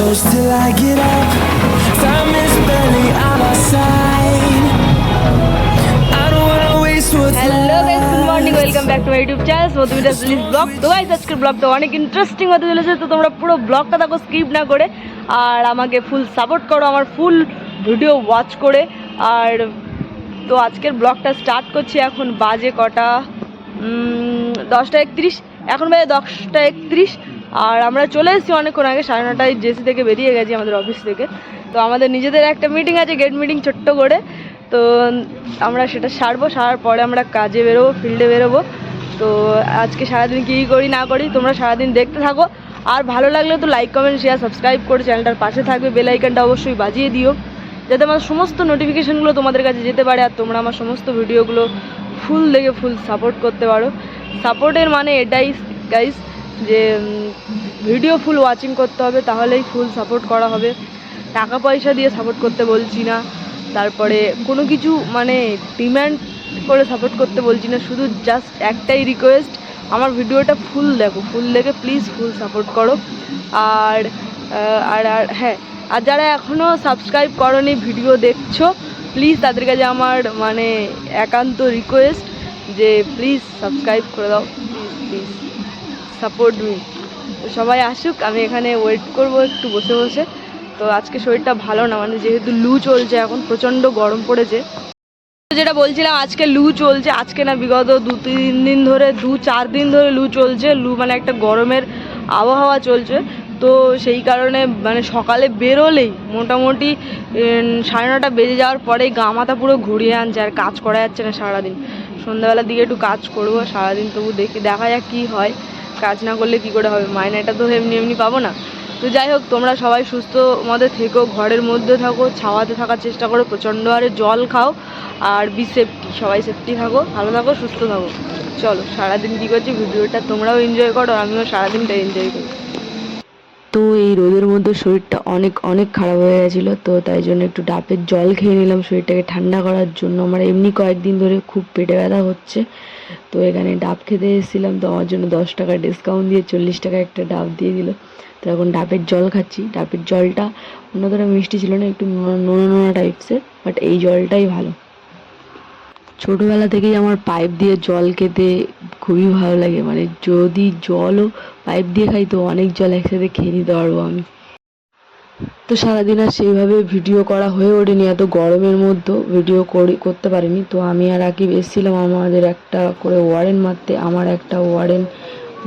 close till I get up. Time is barely on our side. I don't wanna waste what's hello guys, good morning, left. Welcome back to my YouTube channel Madhumita please blog. তো guys আজকের ব্লগটা অনেক interesting হতে চলেছে, তো তোমরা পুরো ব্লগটা দেখো স্কিপ না করে, আর আমাকে ফুল সাপোর্ট করো আমার ফুল ভিডিও ওয়াচ করে। আর তো আজকের ব্লগটা স্টার্ট করছি। এখন বাজে কটা 10টা 31, এখন বাজে 10টা 31। আর আমরা চলে এসেছি অনেকক্ষণ আগে, 9:30টায় জেসি থেকে বেরিয়ে গেছি আমাদের অফিস থেকে। তো আমাদের নিজেদের একটা মিটিং আছে, গেট মিটিং ছোট্ট করে, তো আমরা সেটা সারার পরে আমরা কাজে বেরোবো, ফিল্ডে বেরোবো। তো আজকে সারাদিন কী করি না করি তোমরা সারাদিন দেখতে থাকো। আর ভালো লাগলে তো লাইক কমেন্ট শেয়ার সাবস্ক্রাইব করে চ্যানেলটার পাশে থাকবে, বেল আইকনটা অবশ্যই বাজিয়ে দিও, যাতে আমার সমস্ত নোটিফিকেশানগুলো তোমাদের কাছে যেতে পারে, আর তোমরা আমার সমস্ত ভিডিওগুলো ফুল দেখে ফুল সাপোর্ট করতে পারো। সাপোর্টের মানে এটাই গাইস, যে ভিডিও ফুল ওয়াচিং করতে হবে, তাহলেই ফুল সাপোর্ট করা হবে। টাকা পয়সা দিয়ে সাপোর্ট করতে বলছি না, তারপরে কোনো কিছু মানে ডিম্যান্ড করে সাপোর্ট করতে বলছি না, শুধু জাস্ট একটাই রিকোয়েস্ট, আমার ভিডিওটা ফুল দেখো, ফুল দেখে প্লিজ ফুল সাপোর্ট করো। আর আর আর হ্যাঁ, আর যারা এখনও সাবস্ক্রাইব করোনি ভিডিও দেখছো, প্লিজ তাদের কাছে আমার মানে একান্ত রিকোয়েস্ট যে প্লিজ সাবস্ক্রাইব করে দাও, প্লিজ প্লিজ সাপোর্ট মি। সবাই আসুক, আমি এখানে ওয়েট করব একটু বসে বসে। তো আজকে শরীরটা ভালো না, মানে যেহেতু লু চলছে, এখন প্রচণ্ড গরম পড়েছে। যেটা বলছিলাম, আজকে লু চলছে, আজকে না বিগত 2-3 দিন ধরে, 2-4 দিন ধরে লু চলছে। লু মানে একটা গরমের আবহাওয়া চলছে, তো সেই কারণে মানে সকালে বেরোলেই মোটামুটি 9:30 বেজে যাওয়ার পরেই গা মাথা পুরো ঘুরিয়ে আনছে, আর কাজ করা যাচ্ছে না সারাদিন। সন্ধ্যাবেলার দিকে একটু কাজ করবো, সারাদিন তবু দেখা যাক কী হয়। কাজ না করলে কি করে হবে, মাইনেটা তো এমনি এমনি পাবো না। তো যাই হোক, তোমরা সবাই সুস্থ মধ্যে থেকো, ঘরের মধ্যে থাকো, ছাওয়াতে থাকার চেষ্টা করো, প্রচণ্ড হারে জল খাও, আর বি সেফটি, সবাই সেফটি থাকো, ভালো থাকো, সুস্থ থাকো। চলো সারাদিন কী করছি ভিডিওটা তোমরাও এনজয় করো, আমিও সারাদিনটা এনজয় করি। তো এই রোদের মধ্যে শরীরটা অনেক অনেক খারাপ হয়ে গেছিলো, তো তাই জন্য একটু ডাবের জল খেয়ে নিলাম শরীরটাকে ঠান্ডা করার জন্য। আমার এমনি কয়েকদিন ধরে খুব পেটে ব্যথা হচ্ছে, তো এখানে ডাব খেতে এসেছিলাম, তো আমার জন্য 10 টাকা ডিসকাউন্ট দিয়ে 40 টাকা একটা ডাব দিয়ে দিল। তো এখন ডাবের জল খাচ্ছি। ডাবের জলটা অন্যতরা মিষ্টি ছিল না, একটু নোনা নোনা টাইপসের, বাট এই জলটাই ভালো। ছোটোবেলা থেকেই আমার পাইপ দিয়ে জল খেতে খুবই ভালো লাগে, মানে যদি জলও পাইপ দিয়ে খাই তো অনেক জল একসাথে খেয়ে নিতে পারবো আমি। তো সারাদিন আর সেইভাবে ভিডিও করা হয়ে ওঠেনি, এত গরমের মধ্যেও ভিডিও করতে পারিনি। তো আমি আর আকিব এসেছিলাম আমাদের একটা করে ওয়ারেন্ট মারতে, আমার একটা ওয়ারেন্ট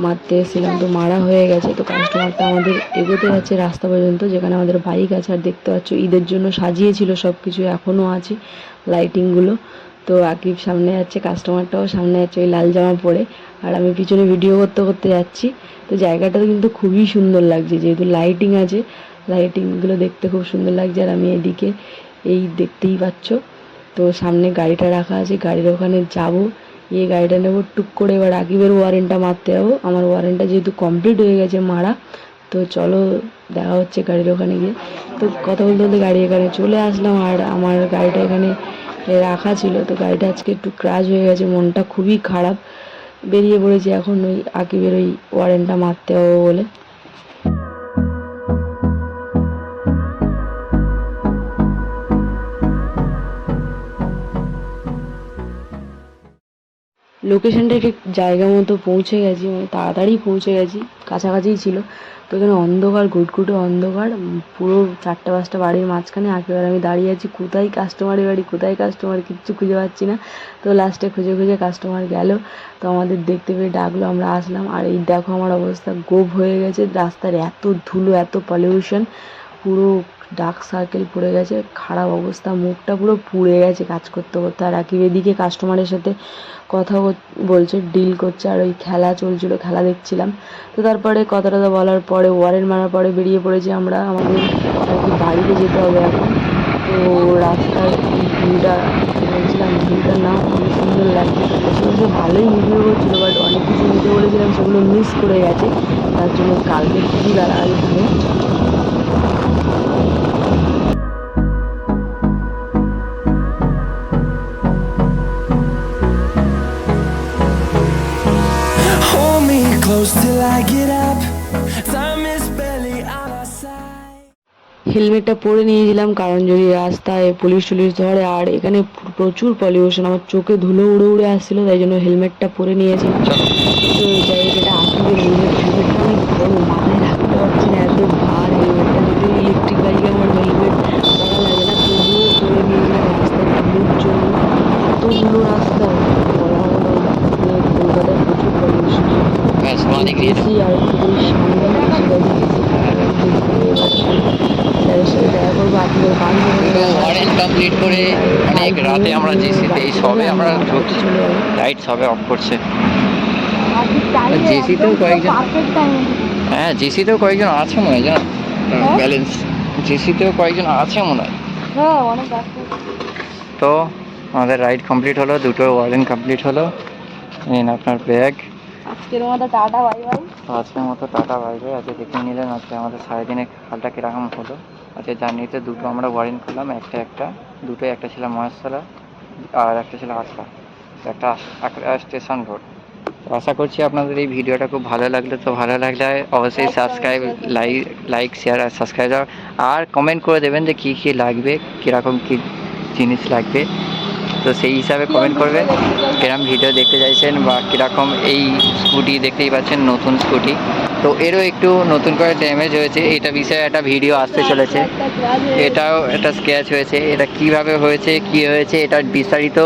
মারতে এসেছিলাম, তো মারা হয়ে গেছে। তো কাস্টমারটা আমাদের এগোতে যাচ্ছে রাস্তা পর্যন্ত, যেখানে আমাদের বাইক আছে। আর দেখতে পাচ্ছ ঈদের জন্য সাজিয়েছিল সব কিছু, এখনও আছে লাইটিংগুলো। তো আকিব সামনে যাচ্ছে, কাস্টমারটাও সামনে যাচ্ছে ওই লাল জামা পরে, আর আমি পিছনে ভিডিও করতে করতে যাচ্ছি। তো জায়গাটা কিন্তু খুবই সুন্দর লাগছে, যেহেতু লাইটিং আছে, লাইটিংগুলো দেখতে খুব সুন্দর লাগছে। আর আমি এদিকে এই দেখতেই পাচ্ছ, তো সামনে গাড়িটা রাখা আছে, গাড়ির ওখানে যাব, গিয়ে গাড়িটা নেবো টুক করে। এবার আকিবের ওয়ারেন্টটা মারতে যাবো, আমার ওয়ারেন্টটা যেহেতু কমপ্লিট হয়ে গেছে মারা। তো চলো দেখা হচ্ছে গাড়ির ওখানে গিয়ে। তো কথা বলতে বলতে গাড়ি এখানে চলে আসলাম, আর আমার গাড়িটা এখানে রাখা ছিল। তো গাড়িটা আজকে একটু ক্র্যাশ হয়ে গেছে, মনটা খুবই খারাপ। বেরিয়ে পড়েছি এখন ওই আকিবের ওই ওয়ারেন্টটা মারতে হবে বলে। লোকেশানটা ঠিক জায়গা মতো পৌঁছে গেছি, মানে তাড়াতাড়ি পৌঁছে গেছি, কাছাকাছিই ছিল। তো এখানে অন্ধকার, ঘুটঘুটে অন্ধকার, পুরো 4-5টা বাড়ির মাঝখানে। একেবারে আমি দাঁড়িয়ে আছি, কোথায় কাস্টমারের বাড়ি, কোথায় কাস্টমার, কিচ্ছু খুঁজে পাচ্ছি না। তো লাস্টে খুঁজে খুঁজে কাস্টমার গেল, তো আমাদের দেখতে পেয়ে ডাকলো, আমরা আসলাম। আর এই দেখো আমার অবস্থা গোভ হয়ে গেছে, রাস্তার এত ধুলো, এত পলিউশন, পুরো ডার্ক সার্কেল পড়ে গেছে, খারাপ অবস্থা, মুখটা পুরো পুড়ে গেছে কাজ করতে করতে। আর আকিব এদিকে কাস্টমারের সাথে কথা বলছে, ডিল করছে, আর ওই খেলা চলছিল, খেলা দেখছিলাম। তো তারপরে কথা টথা বলার পরে, ওয়ারেন্ট মারার পরে বেরিয়ে পড়েছি আমরা, আমাদের আর কি বাড়িতে যেতে হবে এখন। তো রাস্তার ভিউটা বলছিলাম, ভিউটার নাম খুবই সুন্দর লাগছে। তো বসে বসে ভালোই ভিডিও করছিলো, বাট অনেক কিছু নিতে বলেছিলাম সেগুলো মিস করে গেছে, তার জন্য কালকে খুবই গালাগালি খাবে। Hold me close till I get up. Time is হেলমেটটা পরে নিয়েছিলাম, কারণ যদি রাস্তায় পুলিশ টুলিশ ধরে, আর এখানে প্রচুর পলিউশন, আমার চোখে ধুলো উড়ে উড়ে আসছিল, তাই জন্য হেলমেটটা পরে নিয়েছিলাম। তো যাই হোক, এটা আসলে হেলমেটটা অনেক বড়, মাথায় রাখতে পারছি না, এত ভার হেলমেটটা। যদি ইলেকট্রিক বাইকে আমার হেলমেট পরা লাগে না, তবুও পরে নিয়েছিলাম রাস্তায় ধুলোর জন্য। এত ধুলো রাস্তায় বলা হলো না, যে কলকাতায় প্রচুর পলিউশন। গেছি আর একটু করে সামনে এসে গেছি, স্যারের সাথে দেখা করবো। আপনাদের বাড়ি ওয়ারেন্ট কমপ্লিট করে অনেক রাতে আমরা জেসিতে এই সবে আমরা ঢুকছি, লাইট সবে অফ করছে। জেসিতেও কয়েকজন, হ্যাঁ জেসিতেও কয়েকজন আছে মনে হয়, জানো ব্যালেন্স, জেসিতেও কয়েকজন আছে মনে হয়। হ্যাঁ অনেক আছে। তো আমাদের রাইড কমপ্লিট হলো, দুটো ওয়ারেন্ট কমপ্লিট হলো। নিন আপনার ব্যাগ। আজকের মতো টাটা বাই বাই। আজকের মতো টাটা বাই বাই। আজকে দেখে নিলেন আজকে আমাদের সারাদিনে হালটা কীরকম হলো। আজকে জার্নিতে দুটো আমরা ওয়ারেন্ট করলাম, দুটোই, একটা ছিল মহেশতলা আর একটা ছিল আসলা, একটা স্টেশন রোড। আশা করছি আপনাদের এই ভিডিওটা খুব ভালো লাগলে, অবশ্যই সাবস্ক্রাইব, লাইক শেয়ার আর সাবস্ক্রাইব আর কমেন্ট করে দেবেন যে কী কী লাগবে, কীরকম কী জিনিস লাগবে। তো সেই হিসাবে কমেন্ট করবেন কিরকম ভিডিও দেখতে চাইছেন বা কীরকম। এই স্কুটি দেখতেই পাচ্ছেন, নতুন স্কুটি, তো এরও একটু নতুন করে ড্যামেজ হয়েছে, এটা বিষয়ে একটা ভিডিও আসতে চলেছে। এটাও একটা স্ক্র্যাচ হয়েছে, এটা কিভাবে হয়েছে, কি হয়েছে, এটা বিস্তারিত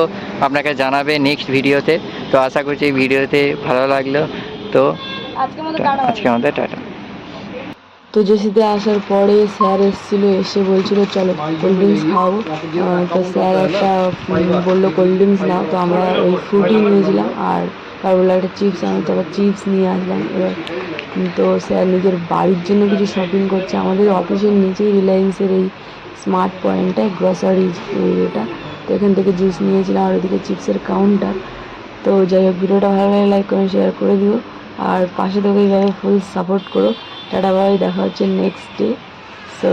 আপনাকে জানাবে নেক্সট ভিডিওতে। তো আশা করছি এই ভিডিওতে ভালো লাগলো। তো আজকে আমাদের টাটা। তো জেসিতে আসার পরে স্যার এসেছিল, এসে বলছিল চলো কোল্ড ড্রিঙ্কস খাও। তো স্যার একটা বললো কোল্ড ড্রিঙ্কস নাও, তো আমরা ওই ফ্রুটি নিয়েছিলাম, আর তার বললো একটা চিপস আনো, তো আবার চিপস নিয়ে আসলাম। এবার তো স্যার নিজের বাড়ির জন্য কিছু শপিং করছে। আমাদের অফিসের নিচেই রিলায়েন্সের এই স্মার্ট পয়েন্টটা, গ্রসারি এটা, তো এখান থেকে জুস নিয়েছিলাম, আর ওদিকে চিপসের কাউন্টার। তো যাই হোক, ভিডিওটা ভালো লাগে লাইক করে শেয়ার করে দিও, আর পাশে থেকে এইভাবে ফুল সাপোর্ট করো। টাটা বাই, দেখা হচ্ছে নেক্সট ডে। সো